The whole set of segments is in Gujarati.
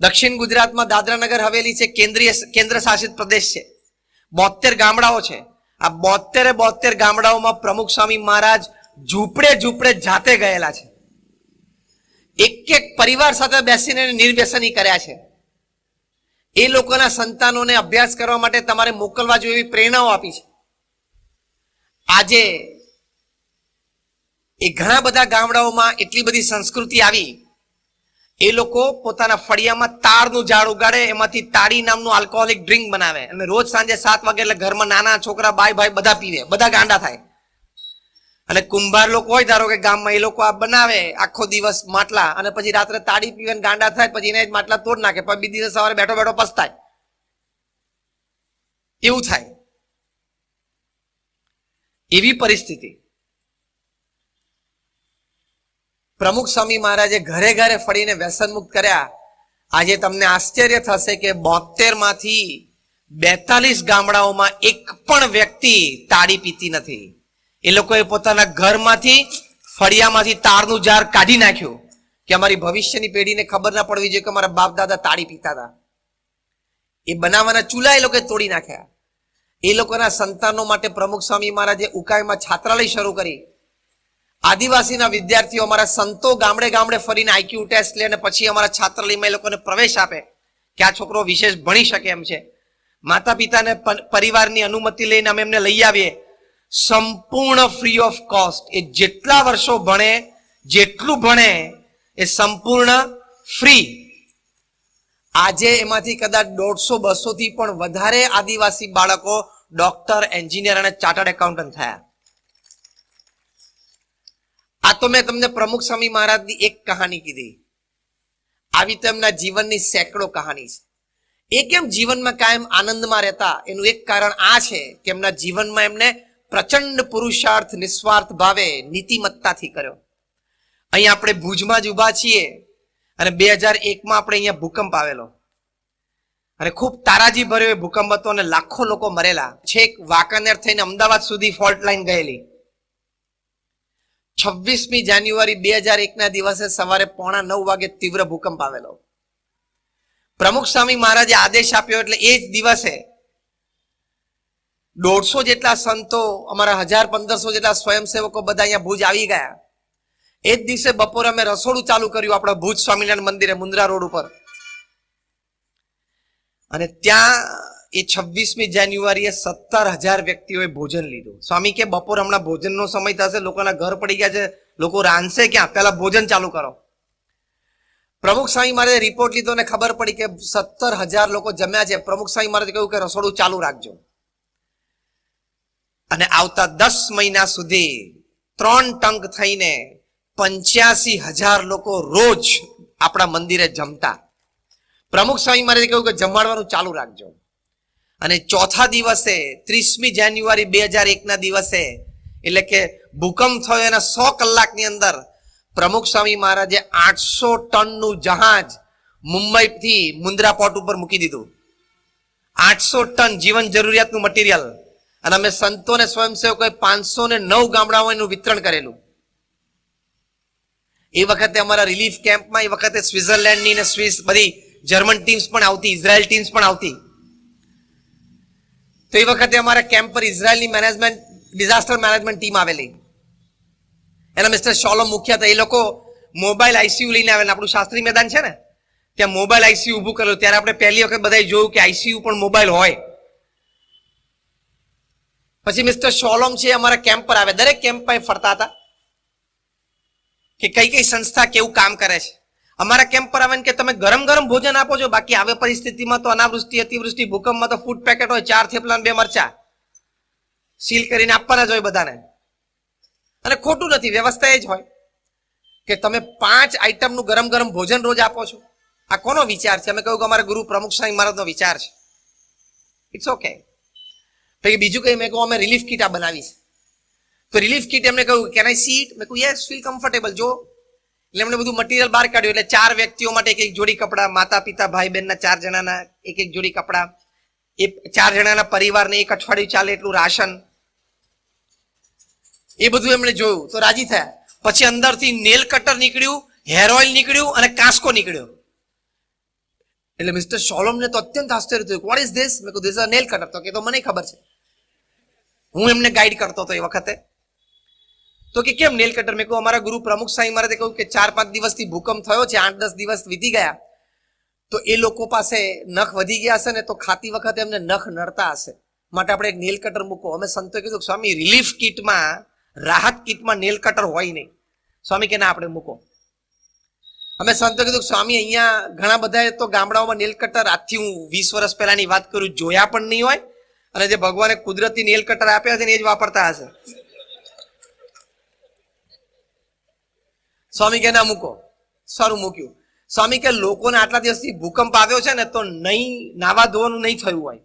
દક્ષિણ ગુજરાતમાં દાદરાનગર હવેલી છે, કેન્દ્ર શાસિત પ્રદેશ છે, 72 ગામડાઓ છે. આ 72 ગામડાઓમાં પ્રમુખ સ્વામી મહારાજ ઝૂંપડે ઝૂંપડે જાતે ગયેલા છે. એક એક પરિવાર સાથે બેસીને નિર્વ્યસની કર્યા છે. એ લોકોના સંતાનોને અભ્યાસ કરવા માટે તમારે મોકલવા જોઈએ એવી પ્રેરણાઓ આપી છે. આજે એ ઘણા બધા ગામડાઓમાં એટલી બધી સંસ્કૃતિ આવી, એ લોકો પોતાના ફળિયામાં તાળનું ઝાડ ઉગાડે, એમાંથી તાળી નામનું આલ્કોહોલિક ડ્રિંક બનાવે અને રોજ સાંજે 7 વાગે એટલે ઘરમાં નાના છોકરા ભાઈ બધા પીવે, બધા ગાંડા થાય. અને કુંભાર લોકો હોય ધારો કે ગામમાં, એ લોકો આ બનાવે આખો દિવસ માટલા, અને પછી રાત્રે તાળી પીવે ગાંડા થાય, પછી એને જ માટલા તોડ નાખે, પછી બીજી દિવસ સવારે બેઠો બેઠો પસ્તાય. એવું થાય. એવી પરિસ્થિતિ. પ્રમુખ સ્વામી મહારાજે ઘરે ઘરે ફરીને વ્યસન મુક્ત કર્યા. આજે તમને આશ્ચર્ય થશે કે 72 માંથી 42 ગામડાઓમાં એક પણ વ્યક્તિ તાળી પીતી નથી. એ લોકોએ પોતાના ઘરમાંથી ફળિયામાંથી તાળનું ઝાડ કાઢી નાખ્યું કે અમારી ભવિષ્યની પેઢીને ખબર ના પડવી જોઈએ કે અમારા બાપ દાદા તાળી પીતા હતા. એ બનાવવાના ચૂલા એ લોકોએ તોડી નાખ્યા. એ લોકોના સંતાનો માટે પ્રમુખ સ્વામી મહારાજે ઉકાઈમાં છાત્રાલય શરૂ કરી. આદિવાસીના વિદ્યાર્થીઓ, અમારા સંતો ગામડે ગામડે ફરીને આઈક્યુ ટેસ્ટ લે અને પછી અમારા છાત્રાલયમાં એ લોકોને પ્રવેશ આપે કે આ છોકરો વિશેષ ભણી શકે એમ છે. માતા પિતાને પરિવારની અનુમતિ લઈને અમે એમને લઈ આવીએ, સંપૂર્ણ ફ્રી ઓફ કોસ્ટ. એ જેટલા વર્ષો ભણે, જેટલું ભણે એ સંપૂર્ણ ફ્રી. આજે એમાંથી કદાચ 150-200 થી પણ વધારે આદિવાસી બાળકો ડોક્ટર, એન્જિનિયર અને ચાર્ટર્ડ એકાઉન્ટન્ટ થયા. આ તો મેં તમને પ્રમુખ સ્વામી મહારાજની એક કહાની કીધી. આવી તો એમના જીવનની સેંકડો કહાની છે. એ કેમ જીવનમાં કાયમ આનંદમાં રહેતા, એનું એક કારણ આ છે કે એમના જીવનમાં એમને પ્રચંડ પુરુષાર્થ નિસ્વાર્થ ભાવે નીતિમત્તાથી કર્યો. અહીંયા આપણે ભુજમાં જ ઉભા છીએ અને 2001માં આપણે અહીંયા ભૂકંપ આવેલો અને ખૂબ તારાજી ભર્યો એ ભૂકંપ હતો અને લાખો લોકો મરેલા. છેક વાંકાનેર થઈને અમદાવાદ સુધી ફોલ્ટ લાઈન ગયેલી. 26મી જાન્યુઆરી 2001 ના દિવસે સવારે 8:45 વાગે તીવ્ર ભૂકંપ આવેલો. પ્રમુખ સ્વામી મહારાજે આદેશ આપ્યો એટલે એ જ દિવસે 150 જેટલા સંતો, અમારા 1000-1500 જેટલા સ્વયંસેવકો બધા અહીંયા ભુજ આવી ગયા. એ જ દિવસે બપોરે અમે રસોડું ચાલુ કર્યું આપણા ભુજ સ્વામિનારાયણ મંદિરે, મુન્દ્રા રોડ ઉપર. અને ત્યાં એ 26મી જાન્યુઆરીએ 17,000 વ્યક્તિઓએ ભોજન લીધું. સ્વામી કે બપોર હમણાં ભોજનનો સમય થશે, લોકોના ઘર પડી ગયા છે, લોકો રાંધશે ક્યાં, પહેલા ભોજન ચાલુ કરો. પ્રમુખ સ્વામી મહારાજે રિપોર્ટ લીધો અને ખબર પડી કે 17,000 લોકો જમ્યા છે. પ્રમુખ સ્વામી મહારાજે કહ્યું કે રસોડું ચાલુ રાખજો. અને આવતા 10 મહિના સુધી 3 ટંક થઈને 85,000 લોકો રોજ આપણા મંદિરે જમતા. પ્રમુખ સ્વામી મહારાજે કહ્યું કે જમાડવાનું ચાલુ રાખજો. અને ચોથા દિવસે 30મી જાન્યુઆરી 2001 ના દિવસે, એટલે કે ભૂકંપ થયો એના 100 કલાકની અંદર પ્રમુખ સ્વામી મહારાજે 800 ટનનું જહાજ મુંબઈથી મુન્દ્રા પોર્ટ ઉપર મૂકી દીધું. 800 ટન જીવન જરૂરિયાતનું મટીરિયલ. અને અમે સંતો અને સ્વયંસેવકોએ 509 ગામડાઓમાં એનું વિતરણ કરેલું. એ વખતે અમારા રિલીફ કેમ્પમાં એ વખતે સ્વિટ્ઝરલેન્ડની અને સ્વિસ બધી જર્મન ટીમ્સ પણ આવતી, ઇઝરાયલ ટીમ્સ પણ આવતી. તો એ વખતે અમારા કેમ્પ પર ઇઝરાયલની મેનેજમેન્ટ, ડિઝાસ્ટર મેનેજમેન્ટ ટીમ આવેલી. એના મિસ્ટર શોલમ મુખ્ય હતા. એ લોકો મોબાઈલ આઈસીયુ લઈને આવેલા. આપણું શાસ્ત્રી મેદાન છે ને, ત્યાં મોબાઈલ આઈસીયુ ઊભું કરેલું. ત્યારે આપણે પહેલી વખત બધાએ જોયું કે આઈસીયુ પણ મોબાઈલ હોય. પછી મિસ્ટર શોલમ છે અમારા કેમ્પ પર આવે. દરેક કેમ્પ પર ફરતા હતા કે કઈ કઈ સંસ્થા કેવું કામ કરે છે. અમારા કેમ્પ પર આવે કે તમે ગરમ ગરમ ભોજન આપો છો, બાકી આવે પરિસ્થિતિમાં તો અનાવૃષ્ટિ, અતિવૃષ્ટિ, ભૂકંપમાં તો ફૂડ પેકેટ હોય, 4 થેપલા 2 મરચા સીલ કરીને આપવાના જ હોય બધાને. અને ખોટું નથી, વ્યવસ્થા એ જ હોય કે તમે 5 આઈટમનું ગરમ ગરમ ભોજન રોજ આપો છો. આ કોનો વિચાર છે? અમે કહ્યું કે અમારા ગુરુ પ્રમુખ સ્વામી મહારાજનો વિચાર છે. It's okay. પછી બીજું કઈ મેં કહું અમે રિલીફ કીટ આ બનાવી છે. તો રિલીફ કીટ એમને કહ્યું કેન આઈ સી ઇટ? મેં કહ્યું યસ, ફીલ કમ્ફર્ટેબલ. જો એટલે એમણે બધું મટીરિયલ બહાર કાઢ્યું. એટલે 4 વ્યક્તિઓ માટે એક જોડી કપડાં, માતા પિતા ભાઈ બહેનના 4 જણાના એક જોડી કપડાં, એ 4 જણાના પરિવારને 1 અઠવાડિયું ચાલે એટલું રાશન, એ બધું એમણે જોયું તો રાજી થયા. પછી અંદરથી નેલ કટર નીકળ્યું, હેર ઓઇલ નીકળ્યું અને કાંસકો નીકળ્યો. એટલે મિસ્ટર સોલમને તો અત્યંત આશ્ચર્ય થયું. What is this? મેં કહ્યું this is a nail cutter. તો કે તો મને ખબર છે, હું એમને ગાઈડ કરતો હતો એ વખતે. તો કે કેમ નેલ કટર? મેં કહ્યું અમારા ગુરુ પ્રમુખ સાંઈ મહારાજે કહ્યું કે 4-5 દિવસથી ભૂકંપ થયો છે, 8-10 દિવસ વીતી ગયા, તો એ લોકો પાસે નખ વધી ગયા હશે ને, તો ખાતી વખતે એમને નખ નડતા હશે, માટે આપણે એક નેલ કટર મૂકો. અમે સંતોએ કીધું સ્વામી રિલીફ કિટમાં, રાહત કિટમાં નેલ કટર હોય નહીં. સ્વામી કે ના આપણે મૂકો. અમે સંતો કીધું સ્વામી અહીંયા ઘણા બધા તો ગામડાઓમાં નેલ કટર, આજથી હું 20 વર્ષ પહેલાની વાત કરું, જોયા પણ નહીં હોય, અને જે ભગવાને કુદરતી નેલ કટર આપ્યા છે ને એ જ વાપરતા હશે. સ્વામી કે ના મૂકો. સારું મૂક્યું. સ્વામી કે લોકોને આટલા દિવસથી ભૂકંપ આવ્યો છે ને, તો નહીં નાવા ધોવાનું નહીં થયું હોય,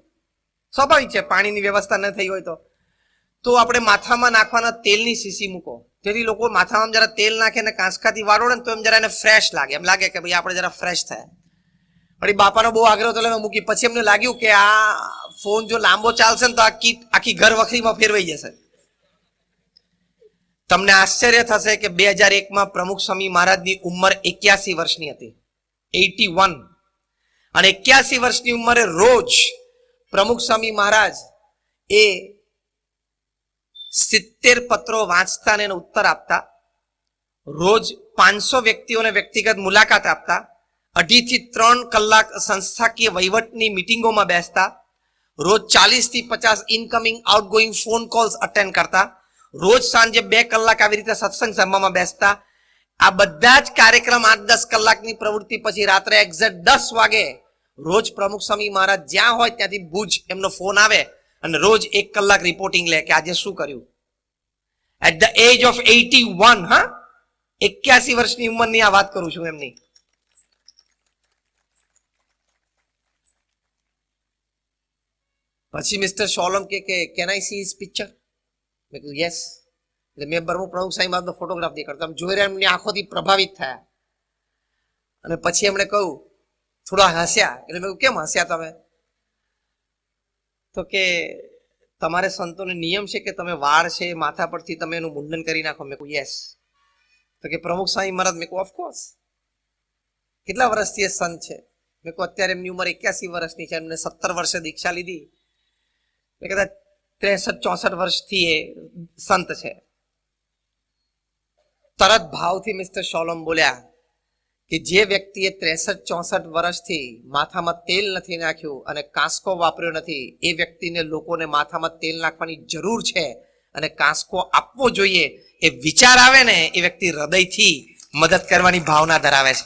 સ્વાભાવિક છે, પાણીની વ્યવસ્થા ન થઈ હોય તો આપણે માથામાં નાખવાના તેલની શીશી મૂકો. તેથી લોકો માથામાં જરા તેલ નાખે ને કાંસકાથી વાળોડે ને તો એમ જરા એને ફ્રેશ લાગે, એમ લાગે કે ભાઈ આપણે જરા ફ્રેશ થયા. વળી બાપાનો બહુ આગ્રહ તો મૂકી. પછી એમને લાગ્યું કે આ ફોન જો લાંબો ચાલશે ને તો આ કીટ આખી ઘર વખરીમાં ફેરવાઈ જશે. તમને આશ્ચર્ય થશે કે 2001માં પ્રમુખ સ્વામી મહારાજની ઉંમર 81 વર્ષની હતી, 81. અને 81 વર્ષની ઉંમરે રોજ પ્રમુખ સ્વામી મહારાજ એ 70 પત્રો વાંચતા અને ઉત્તર આપતા, રોજ 500 વ્યક્તિઓને વ્યક્તિગત મુલાકાત આપતા, 2.5 થી 3 કલાક સંસ્થાકીય વહીવટની મિટિંગોમાં બેસતા, રોજ 40 થી 50 incoming outgoing phone calls attend કરતા, રોજ સાંજે 2 કલાક આવી રીતે સત્સંગ સભામાં બેસતા. આ બધા જ કાર્યક્રમ 8-10 કલાકની પ્રવૃત્તિ પછી રાત્રે એક્ઝેક્ટ 10 વાગે રોજ પ્રમુખ સ્વામી મહારાજ જ્યાં હોય ત્યાંથી ભુજ એમનો ફોન આવે અને રોજ 1 કલાક રિપોર્ટિંગ લે કે આજે શું કર્યું. એટ ધ એજ ઓફ 81, હા, 81 વર્ષની ઉંમરની આ વાત કરું છું એમની. પછી મિસ્ટર સોલમ કે can I see his picture? મેં કીધું યસ. એટલે મેં પ્રમુખ સાંઈ મહારાજનો ફોટોગ્રાફ નહીં કરતો, જોઈ રહ્યા એમની આંખોથી પ્રભાવિત થયા. અને પછી એમણે કહ્યું, થોડા હસ્યા. એટલે મેં કહ્યું કેમ હસ્યા તમે? તો કે તમારે સંતોને નિયમ છે કે તમે વાળ છે માથા પરથી તમે એનું મુંડન કરી નાખો. મેં કહ્યું યસ. તો કે પ્રમુખ સ્વામી મહારાજ? મેં કહ્યું ઓફકોર્સ. કેટલા વર્ષથી એ સંત છે? મેં કહ્યું અત્યારે એમની ઉંમર 81 વર્ષની છે, એમને 17 વર્ષે દીક્ષા લીધી, કદાચ 63-64 વર્ષથી એ સંત છે. તરત ભાવથી મિસ્ટર સોલમ બોલ્યા કે જે વ્યક્તિએ 63-64 વર્ષથી માથામાં તેલ નથી નાખ્યું અને કાંસકો વાપર્યો નથી, એ વ્યક્તિને લોકોને માથામાં તેલ નાખવાની જરૂર છે અને કાંસકો આપવો જોઈએ, એ વિચાર આવે ને એ વ્યક્તિ હૃદયથી મદદ કરવાની ભાવના ધરાવે છે.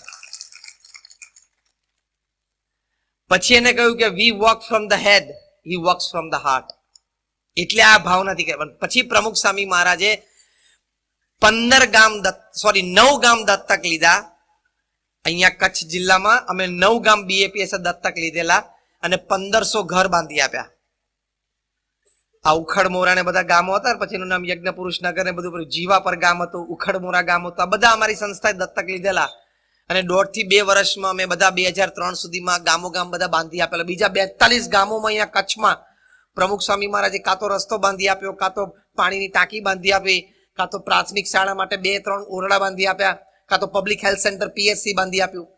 પછી એને કહ્યું કે we walk from the head, he walks from the heart. એટલે આ ભાવનાથી કહેવાનું. પછી પ્રમુખ સ્વામી મહારાજે 9 ગામ દત્તક લીધા. અહીંયા કચ્છ જિલ્લામાં અમે 9 ગામ BAPS દત્તક લીધેલા અને 1500 ઘર બાંધી આપ્યા. આ ઉખડમોરા ને બધા ગામો હતા, પછી એનું નામ યજ્ઞપુરુષ નગર ને બધું, જીવાપર ગામ હતું, ઉખડમોરા ગામ હતું, આ બધા અમારી સંસ્થાએ દત્તક લીધેલા. અને 1.5 થી 2 વર્ષમાં અમે બધા 2003 સુધીમાં ગામો ગામ બધા બાંધી આપેલા. બીજા 42 ગામોમાં અહીંયા કચ્છમાં પ્રમુખ સ્વામી મહારાજે કાં તો રસ્તો બાંધી આપ્યો, કાં તો પાણીની ટાંકી બાંધી આપી, કાં તો પ્રાથમિક શાળા માટે 2-3 ઓરડા બાંધી આપ્યા, કાં તો પબ્લિક હેલ્થ સેન્ટર PSC બાંધી આપ્યું.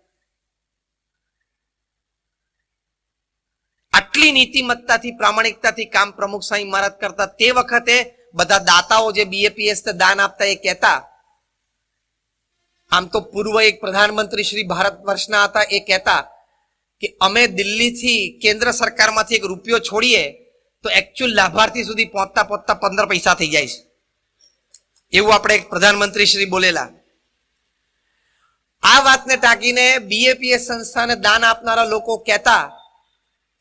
આટલી નીતિમત્તાથી પ્રામાણિકતાથી કામ પ્રમુખ સ્વામી મહારાજ કરતા. તે વખતે બધા દાતાઓ જે BAPS દાન આપતા એ કહેતા, આમ તો પૂર્વ એક પ્રધાનમંત્રી શ્રી ભારત વર્ષના હતા, એ કહેતા કે અમે દિલ્હીથી કેન્દ્ર સરકારમાંથી 1 રૂપિયો છોડીએ તો એકચ્યુઅલ લાભાર્થી સુધી પહોંચતા 15 પૈસા થઈ જાય છે. એવું આપણે એક પ્રધાનમંત્રી શ્રી બોલેલા. આ વાતને ટાંકીને BAPS સંસ્થાને દાન આપનારા લોકો કહેતા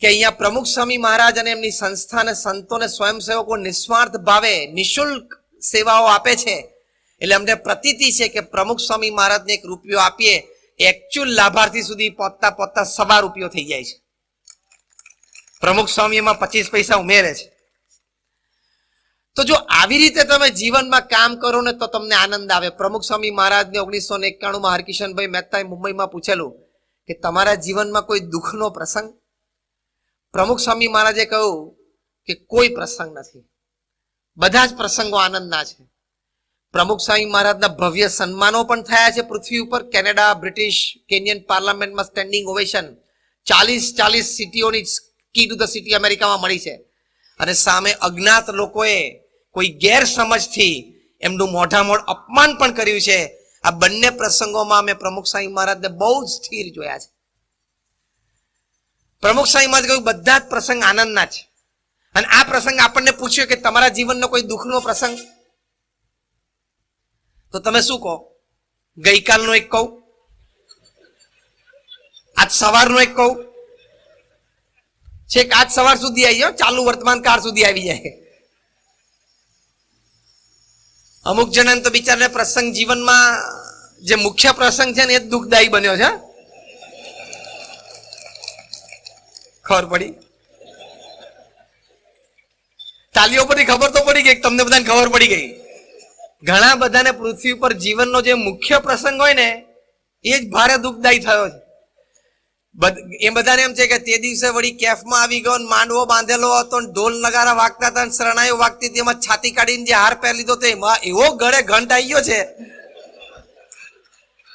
કે અહીંયા પ્રમુખ સ્વામી મહારાજ અને એમની સંસ્થાને સંતોને સ્વયંસેવકો નિસ્વાર્થ ભાવે નિઃશુલ્ક સેવાઓ આપે છે, એટલે અમને પ્રતીતિ છે કે પ્રમુખ સ્વામી મહારાજને 1 રૂપિયો આપીએ, એકચ્યુઅલ લાભાર્થી સુધી પહોંચતા 1.25 રૂપિયો થઈ જાય છે. પ્રમુખ સ્વામી એમાં 25 પૈસા ઉમેરે છે. તો જો આવી રીતે તમે જીવનમાં કામ કરો ને તો તમને આનંદ આવે. પ્રમુખ સ્વામી મહારાજને 1991માં હરકિશનભાઈ મહેતાએ મુંબઈમાં પૂછેલું કે તમારા જીવનમાં કોઈ દુઃખનો પ્રસંગ? પ્રમુખ સ્વામી મહારાજે કહ્યું કે કોઈ પ્રસંગ નથી, બધા જ પ્રસંગો આનંદના છે. પ્રમુખ સ્વામી મહારાજના ભવ્ય સન્માનો પણ થયા છે પૃથ્વી ઉપર. કેનેડા, બ્રિટિશ, કેન્યન પાર્લામેન્ટમાં સ્ટેન્ડિંગ ઓવેશન, 40 સિટીઓની કી ટુ ધ સિટી અમેરિકામાં મળી છે, અને સામે અજ્ઞાત લોકોએ કોઈ ગેરસમજથી એમનું મોઢામોઢ અપમાન પણ કર્યું છે. આ બંને પ્રસંગોમાં અમે પ્રમુખ સ્વામી મહારાજને બહુ જ સ્થિર જોયા છે. પ્રમુખ સ્વામી મહારાજ કહ્યું બધા જ પ્રસંગ આનંદના છે. અને આ પ્રસંગ આપણને પૂછ્યો કે તમારા જીવનનો કોઈ દુઃખનો પ્રસંગ, તો તમે શું કહો? ગઈકાલનો એક કહું, આજ સવારનો એક કહું, છેક આજ સવાર સુધી આવી જાય, ચાલુ વર્તમાન કાળ સુધી આવી જાય. અમુક જણાને તો બિચારાને પ્રસંગ જીવનમાં જે મુખ્ય પ્રસંગ છે ને એ જ દુઃખદાયી બન્યો છે. ખબર પડી? તાલીઓ પરથી ખબર તો પડી ગઈ, તમને બધાને ખબર પડી ગઈ. ઘણા બધાને પૃથ્વી ઉપર જીવનનો જે મુખ્ય પ્રસંગ હોય ને એ જ ભારે દુઃખદાયી થયો છે. એ બધાને એમ છે કે તે દિવસે વળી કેફમાં આવી ગયો, માંડવો બાંધેલો હતો, ઢોલ નગારા વાગતા હતા, શરણાઈઓ વાગતી હતી, એમાં છાતી કાઢીને જે હાર પહેરી લીધો તો એમાં એવો ગળે ઘંટ આવી ગયો છે